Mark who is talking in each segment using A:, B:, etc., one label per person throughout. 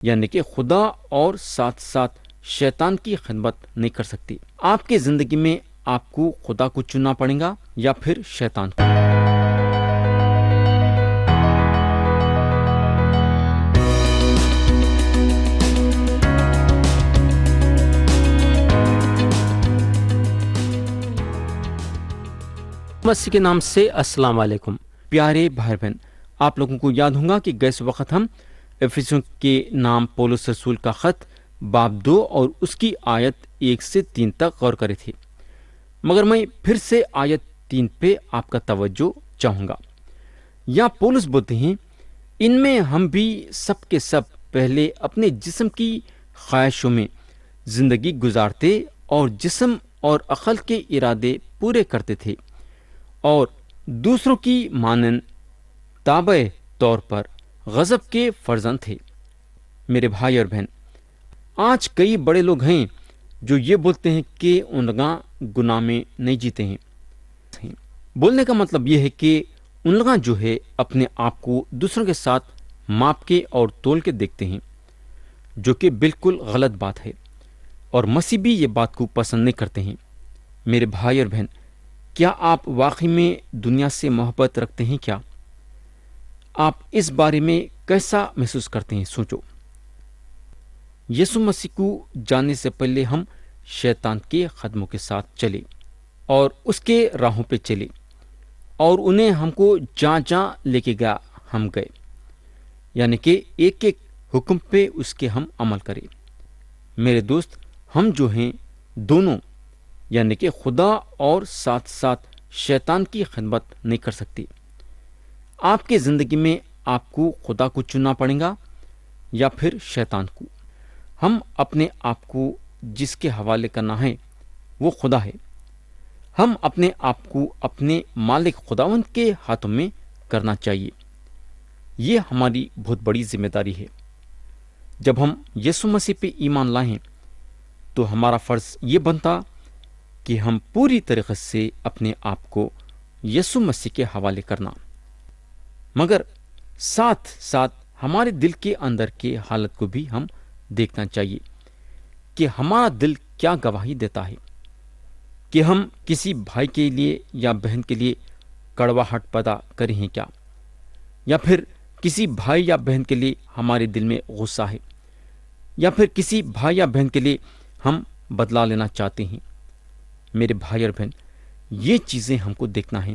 A: یعنی کہ خدا اور ساتھ ساتھ شیطان کی خدمت نہیں کر سکتی۔ آپ کی زندگی میں آپ کو خدا کو چننا پڑے گا یا پھر شیطان کو۔ مسیح کے نام سے السلام علیکم پیارے بھائی بہن، آپ لوگوں کو یاد ہوگا کہ گئے وقت ہم افسیوں کے نام پولس رسول کا خط باب 2 اور اس کی آیت 1 سے 3 تک غور کرے تھے، مگر میں پھر سے آیت 3 پہ آپ کا توجہ چاہوں گا۔ یا پولس بولتے ہیں، ان میں ہم بھی سب کے سب پہلے اپنے جسم کی خواہشوں میں زندگی گزارتے اور جسم اور عقل کے ارادے پورے کرتے تھے اور دوسروں کی مانند تابع طور پر غضب کے فرزند تھے۔ میرے بھائی اور بہن، آج کئی بڑے لوگ ہیں جو یہ بولتے ہیں کہ ان لوگاں گناہ میں نہیں جیتے ہیں۔ بولنے کا مطلب یہ ہے کہ ان لوگاں جو ہے اپنے آپ کو دوسروں کے ساتھ ماپ کے اور تول کے دیکھتے ہیں، جو کہ بالکل غلط بات ہے، اور مسیح بھی یہ بات کو پسند نہیں کرتے ہیں۔ میرے بھائی اور بہن، کیا آپ واقعی میں دنیا سے محبت رکھتے ہیں؟ کیا آپ اس بارے میں کیسا محسوس کرتے ہیں؟ سوچو۔ یسوع مسیح کو جاننے سے پہلے ہم شیطان کے قدموں کے ساتھ چلے اور اس کے راہوں پہ چلے، اور انہیں ہم کو جہاں جہاں لے کے گیا ہم گئے، یعنی کہ ایک ایک حکم پہ اس کے ہم عمل کریں۔ میرے دوست، ہم جو ہیں دونوں، یعنی کہ خدا اور ساتھ ساتھ شیطان کی خدمت نہیں کر سکتی۔ آپ کے زندگی میں آپ کو خدا کو چننا پڑے گا یا پھر شیطان کو۔ ہم اپنے آپ کو جس کے حوالے کرنا ہے وہ خدا ہے۔ ہم اپنے آپ کو اپنے مالک خداوند کے ہاتھوں میں کرنا چاہیے۔ یہ ہماری بہت بڑی ذمہ داری ہے۔ جب ہم یسوع مسیح پہ ایمان لائیں تو ہمارا فرض یہ بنتا کہ ہم پوری طریقے سے اپنے آپ کو یسوع مسیح کے حوالے کرنا، مگر ساتھ ساتھ ہمارے دل کے اندر کے حالت کو بھی ہم دیکھنا چاہیے کہ ہمارا دل کیا گواہی دیتا ہے، کہ ہم کسی بھائی کے لیے یا بہن کے لیے کڑواہٹ پیدا کریں ہیں کیا، یا پھر کسی بھائی یا بہن کے لیے ہمارے دل میں غصہ ہے، یا پھر کسی بھائی یا بہن کے لیے ہم بدلا لینا چاہتے ہیں۔ میرے بھائی اور بہن، یہ چیزیں ہم کو دیکھنا ہے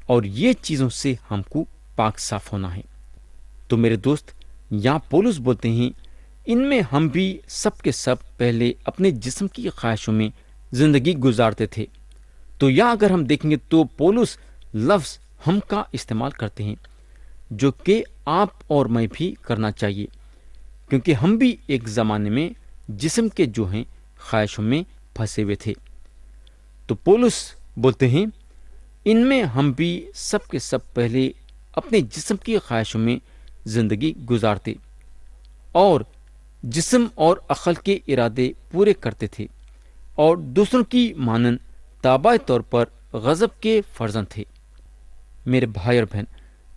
A: اور یہ چیزوں سے ہم کو پاک صاف ہونا ہے۔ تو میرے دوست، یہاں پولس بولتے ہیں، ان میں ہم بھی سب کے سب پہلے اپنے جسم کی خواہشوں میں زندگی گزارتے تھے۔ تو یا اگر ہم دیکھیں گے تو پولس لفظ ہم کا استعمال کرتے ہیں، جو کہ آپ اور میں بھی کرنا چاہیے، کیونکہ ہم بھی ایک زمانے میں جسم کے جو ہیں خواہشوں میں پھنسے ہوئے تھے۔ تو پولس بولتے ہیں، ان میں ہم بھی سب کے سب پہلے اپنے جسم کی خواہشوں میں زندگی گزارتے اور جسم اور عقل کے ارادے پورے کرتے تھے اور دوسروں کی مانند تابع طور پر غضب کے فرزند تھے۔ میرے بھائی اور بہن،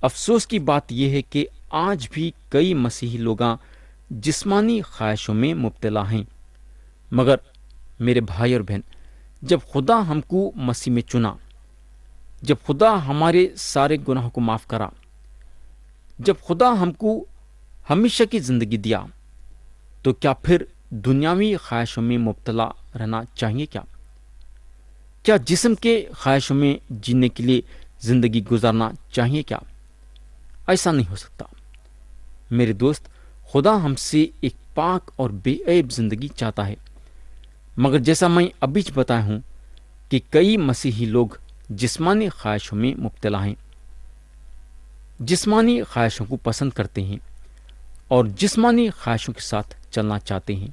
A: افسوس کی بات یہ ہے کہ آج بھی کئی مسیحی لوگاں جسمانی خواہشوں میں مبتلا ہیں، مگر میرے بھائی اور بہن، جب خدا ہم کو مسیح میں چنا، جب خدا ہمارے سارے گناہوں کو معاف کرا، جب خدا ہم کو ہمیشہ کی زندگی دیا، تو کیا پھر دنیاوی خواہشوں میں مبتلا رہنا چاہیے؟ کیا جسم کے خواہشوں میں جینے کے لیے زندگی گزارنا چاہیے؟ کیا ایسا نہیں ہو سکتا۔ میرے دوست، خدا ہم سے ایک پاک اور بے عیب زندگی چاہتا ہے، مگر جیسا میں ابھی بتایا ہوں کہ کئی مسیحی لوگ جسمانی خواہشوں میں مبتلا ہیں، جسمانی خواہشوں کو پسند کرتے ہیں اور جسمانی خواہشوں کے ساتھ چلنا چاہتے ہیں،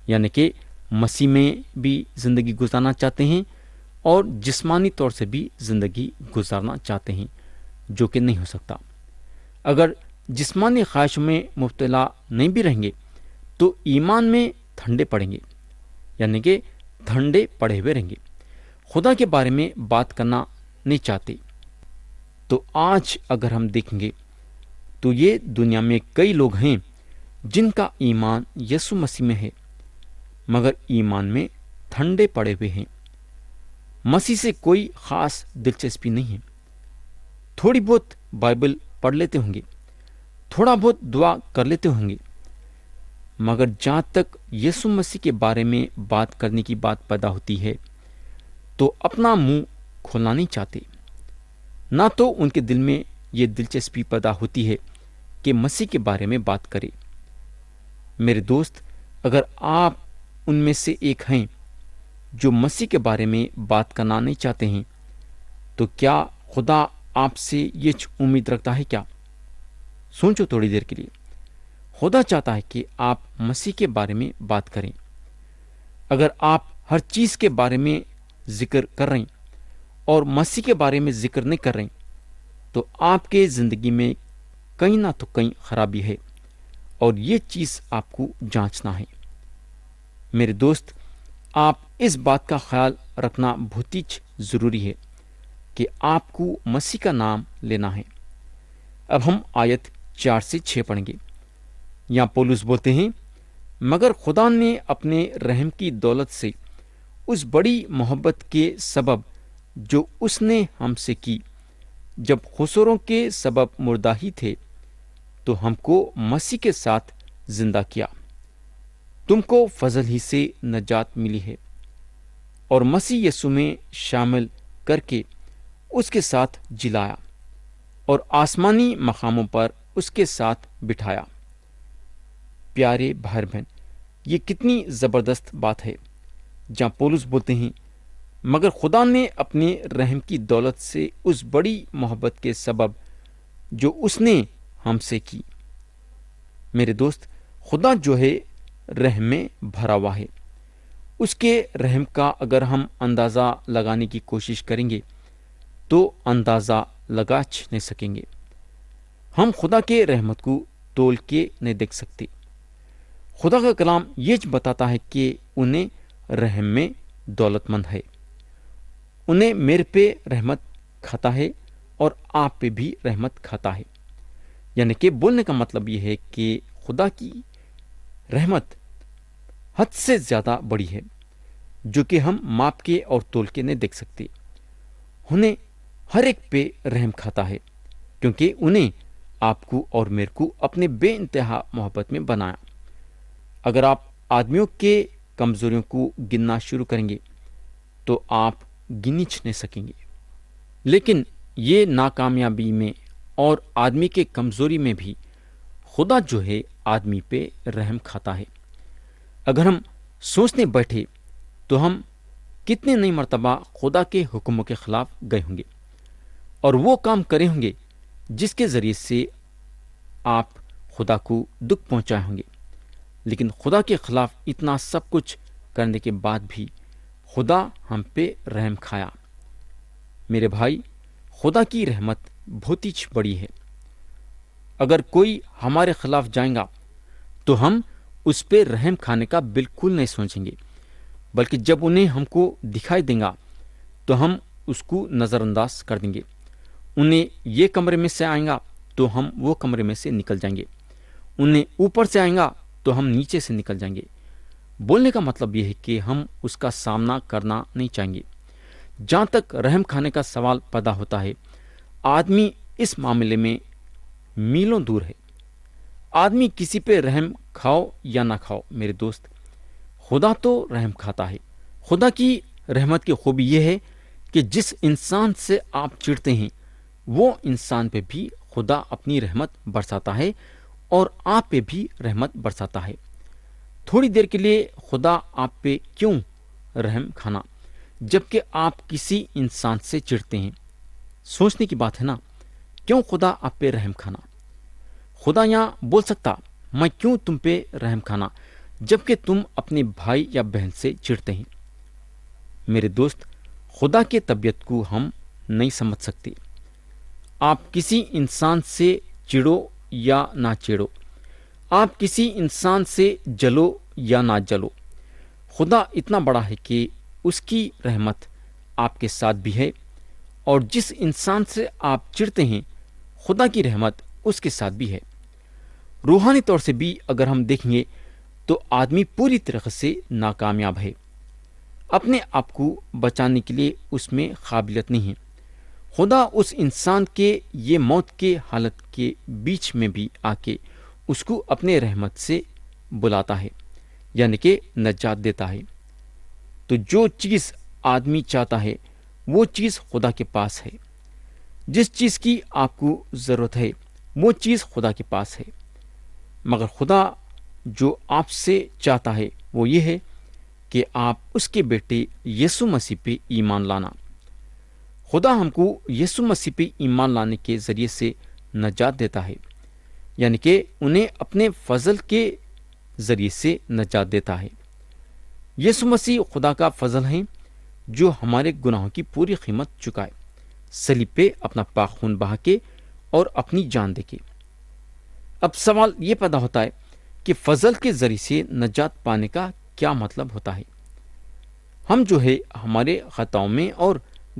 A: یعنی کہ مسیح میں بھی زندگی گزارنا چاہتے ہیں اور جسمانی طور سے بھی زندگی گزارنا چاہتے ہیں، جو کہ نہیں ہو سکتا۔ اگر جسمانی خواہشوں میں مبتلا نہیں بھی رہیں گے تو ایمان میں ٹھنڈے پڑیں گے، یعنی کہ ٹھنڈے پڑے ہوئے رہیں گے، خدا کے بارے میں بات کرنا نہیں چاہتے۔ تو آج اگر ہم دیکھیں گے تو یہ دنیا میں کئی لوگ ہیں جن کا ایمان یسوع مسیح میں ہے مگر ایمان میں ٹھنڈے پڑے ہوئے ہیں، مسیح سے کوئی خاص دلچسپی نہیں ہے، تھوڑی بہت بائبل پڑھ لیتے ہوں گے، تھوڑا بہت دعا کر لیتے ہوں گے، مگر جہاں تک یسوع مسیح کے بارے میں بات کرنے کی بات پیدا ہوتی ہے تو اپنا منہ کھولنا نہیں چاہتے، نہ تو ان کے دل میں یہ دلچسپی پیدا ہوتی ہے کہ مسیح کے بارے میں بات کرے۔ میرے دوست، اگر آپ ان میں سے ایک ہیں جو مسیح کے بارے میں بات کرنا نہیں چاہتے ہیں تو کیا خدا آپ سے یہ امید رکھتا ہے کیا؟ سوچو تھوڑی دیر کے لیے۔ خدا چاہتا ہے کہ آپ مسیح کے بارے میں بات کریں۔ اگر آپ ہر چیز کے بارے میں ذکر کر رہے ہیں اور مسیح کے بارے میں ذکر نہیں کر رہے ہیں تو آپ کے زندگی میں کہیں نہ تو کہیں خرابی ہے، اور یہ چیز آپ کو جانچنا ہے۔ میرے دوست، آپ اس بات کا خیال رکھنا بہت ہی ضروری ہے کہ آپ کو مسیح کا نام لینا ہے۔ اب ہم آیت 4 سے 6 پڑھیں گے۔ یہاں پولس بولتے ہیں، مگر خدا نے اپنے رحم کی دولت سے اس بڑی محبت کے سبب جو اس نے ہم سے کی، جب خسروں کے سبب مردہ ہی تھے تو ہم کو مسیح کے ساتھ زندہ کیا۔ تم کو فضل ہی سے نجات ملی ہے اور مسیح یسوع میں شامل کر کے اس کے ساتھ جلایا اور آسمانی مقاموں پر اس کے ساتھ بٹھایا۔ پیارے بھائی بہن، یہ کتنی زبردست بات ہے جہاں پولس بولتے ہیں، مگر خدا نے اپنے رحم کی دولت سے اس بڑی محبت کے سبب جو اس نے ہم سے کی۔ میرے دوست، خدا جو ہے رحم میں بھرا ہوا ہے۔ اس کے رحم کا اگر ہم اندازہ لگانے کی کوشش کریں گے تو اندازہ لگا نہیں سکیں گے۔ ہم خدا کے رحمت کو تول کے نہیں دیکھ سکتے۔ خدا کا کلام یہ بتاتا ہے کہ انہیں رحم میں دولت مند ہے، انہیں میرے پہ رحمت کھاتا ہے اور آپ پہ بھی رحمت کھاتا ہے۔ یعنی کہ بولنے کا مطلب یہ ہے کہ خدا کی رحمت حد سے زیادہ بڑی ہے، جو کہ ہم ماپ کے اور تول کے نہیں دیکھ سکتے۔ انہیں ہر ایک پہ رحم کھاتا ہے کیونکہ انہیں آپ کو اور میرے کو اپنے بے انتہا محبت میں بنایا۔ اگر آپ آدمیوں کے کمزوریوں کو گننا شروع کریں گے تو آپ گنی نہیں سکیں گے، لیکن یہ ناکامیابی میں اور آدمی کے کمزوری میں بھی خدا جو ہے آدمی پہ رحم کھاتا ہے۔ اگر ہم سوچنے بیٹھے تو ہم کتنے نئی مرتبہ خدا کے حکموں کے خلاف گئے ہوں گے اور وہ کام کرے ہوں گے جس کے ذریعے سے آپ خدا کو دکھ پہنچائے ہوں گے، لیکن خدا کے خلاف اتنا سب کچھ کرنے کے بعد بھی خدا ہم پہ رحم کھایا۔ میرے بھائی، خدا کی رحمت بہت ہی بڑی ہے۔ اگر کوئی ہمارے خلاف جائے گا تو ہم اس پہ رحم کھانے کا بالکل نہیں سوچیں گے، بلکہ جب انہیں ہم کو دکھائی دیں گا تو ہم اس کو نظر انداز کر دیں گے۔ انہیں یہ کمرے میں سے آئیں گا تو ہم وہ کمرے میں سے نکل جائیں گے، انہیں اوپر سے آئیں گا تو ہم نیچے سے نکل جائیں گے۔ بولنے کا مطلب یہ ہے کہ ہم اس کا سامنا کرنا نہیں چاہیں گے۔ جہاں تک رحم کھانے کا سوال پیدا ہوتا ہے، آدمی اس معاملے میں میلوں دور ہے۔ آدمی کسی پہ رحم کھاؤ یا نہ کھاؤ، میرے دوست، خدا تو رحم کھاتا ہے۔ خدا کی رحمت کی خوبی یہ ہے کہ جس انسان سے آپ چڑھتے ہیں وہ انسان پہ بھی خدا اپنی رحمت برساتا ہے اور آپ پہ بھی رحمت برساتا ہے۔ تھوڑی دیر کے لیے خدا آپ پہ کیوں رحم کھانا جبکہ آپ کسی انسان سے چڑھتے ہیں؟ سوچنے کی بات ہے نا، کیوں خدا آپ پہ رحم کھانا؟ خدا یہاں بول سکتا، میں کیوں تم پہ رحم کھانا جبکہ تم اپنے بھائی یا بہن سے چڑھتے ہیں؟ میرے دوست، خدا کے طبیعت کو ہم نہیں سمجھ سکتے۔ آپ کسی انسان سے چڑھو یا نہ چڑھو، آپ کسی انسان سے جلو یا نہ جلو، خدا اتنا بڑا ہے کہ اس کی رحمت آپ کے ساتھ بھی ہے، اور جس انسان سے آپ چڑھتے ہیں خدا کی رحمت اس کے ساتھ بھی ہے۔ روحانی طور سے بھی اگر ہم دیکھیں گے تو آدمی پوری طرح سے ناکامیاب ہے، اپنے آپ کو بچانے کے لیے اس میں قابلیت نہیں ہے۔ خدا اس انسان کے یہ موت کے حالت کے بیچ میں بھی آ کے اس کو اپنے رحمت سے بلاتا ہے، یعنی کہ نجات دیتا ہے۔ تو جو چیز آدمی چاہتا ہے وہ چیز خدا کے پاس ہے، جس چیز کی آپ کو ضرورت ہے وہ چیز خدا کے پاس ہے، مگر خدا جو آپ سے چاہتا ہے وہ یہ ہے کہ آپ اس کے بیٹے یسوع مسیح پہ ایمان لانا۔ خدا ہم کو یسوع مسیح پہ ایمان لانے کے ذریعے سے نجات دیتا ہے، یعنی کہ انہیں اپنے فضل کے ذریعے سے نجات دیتا ہے۔ یسوع مسیح خدا کا فضل ہے جو ہمارے گناہوں کی پوری قیمت چکائے، صلیب پہ اپنا پاک خون بہا کے اور اپنی جان دے کے۔ اب سوال یہ پیدا ہوتا ہے کہ فضل کے ذریعے سے نجات پانے کا کیا مطلب ہوتا ہے؟ ہم جو ہے ہمارے خطاؤں میں اور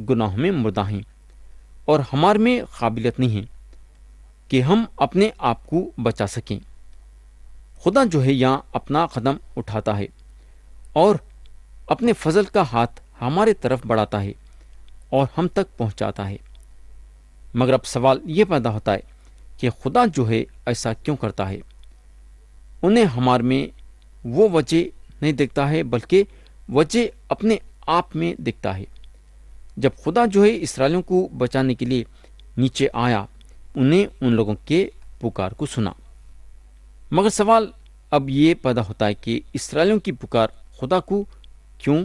A: گناہوں میں مردہ ہیں، اور ہمارے میں قابلیت نہیں ہے کہ ہم اپنے آپ کو بچا سکیں۔ خدا جو ہے یہاں اپنا قدم اٹھاتا ہے اور اپنے فضل کا ہاتھ ہمارے طرف بڑھاتا ہے اور ہم تک پہنچاتا ہے۔ مگر اب سوال یہ پیدا ہوتا ہے کہ خدا جو ہے ایسا کیوں کرتا ہے؟ انہیں ہمارے میں وہ وجہ نہیں دیکھتا ہے بلکہ وجہ اپنے آپ میں دیکھتا ہے۔ جب خدا جو ہے اسرائیلیوں کو بچانے کے لیے نیچے آیا، انہیں ان لوگوں کے پکار کو سنا۔ مگر سوال اب یہ پیدا ہوتا ہے کہ اسرائیلیوں کی پکار خدا کو کیوں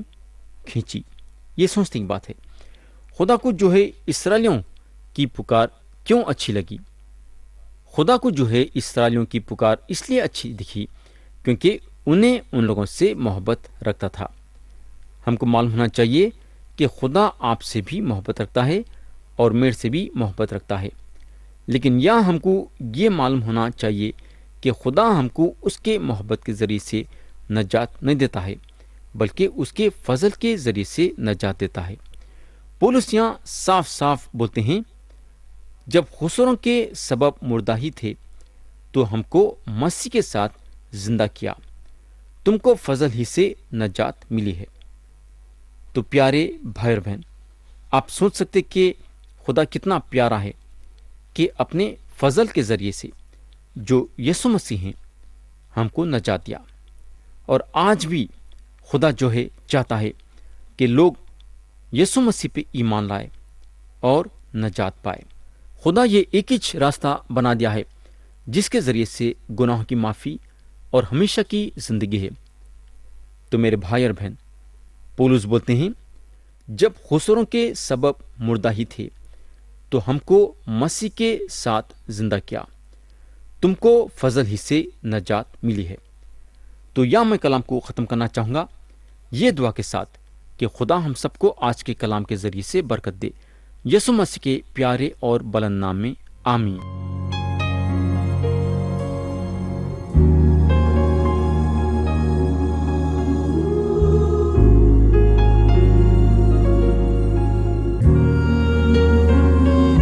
A: کھینچی؟ یہ سوچنے کی بات ہے۔ خدا کو جو ہے اسرائیلیوں کی پکار کیوں اچھی لگی؟ خدا کو جو ہے اسرائیلیوں کی پکار اس لیے اچھی دکھی کیونکہ انہیں ان لوگوں سے محبت رکھتا تھا۔ ہم کو معلوم ہونا چاہیے کہ خدا آپ سے بھی محبت رکھتا ہے اور میرے سے بھی محبت رکھتا ہے، لیکن یہاں ہم کو یہ معلوم ہونا چاہیے کہ خدا ہم کو اس کے محبت کے ذریعے سے نجات نہیں دیتا ہے بلکہ اس کے فضل کے ذریعے سے نجات دیتا ہے۔ پولس یہاں صاف صاف بولتے ہیں، جب خسروں کے سبب مردہ ہی تھے تو ہم کو مسیح کے ساتھ زندہ کیا، تم کو فضل ہی سے نجات ملی ہے۔ تو پیارے بھائی اور بہن، آپ سوچ سکتے کہ خدا کتنا پیارا ہے کہ اپنے فضل کے ذریعے سے جو یسوع مسیح ہیں ہم کو نجات دیا۔ اور آج بھی خدا جو ہے چاہتا ہے کہ لوگ یسوع مسیح پہ ایمان لائے اور نجات پائے۔ خدا یہ ایک ہی راستہ بنا دیا ہے جس کے ذریعے سے گناہوں کی معافی اور ہمیشہ کی زندگی ہے۔ تو میرے بھائی اور بہن، پولس بولتے ہیں، جب خسروں کے سبب مردہ ہی تھے تو ہم کو مسیح کے ساتھ زندہ کیا، تم کو فضل ہی سے نجات ملی ہے۔ تو یا میں کلام کو ختم کرنا چاہوں گا یہ دعا کے ساتھ کہ خدا ہم سب کو آج کے کلام کے ذریعے سے برکت دے، یسوع مسیح کے پیارے اور بلند نام میں آمین۔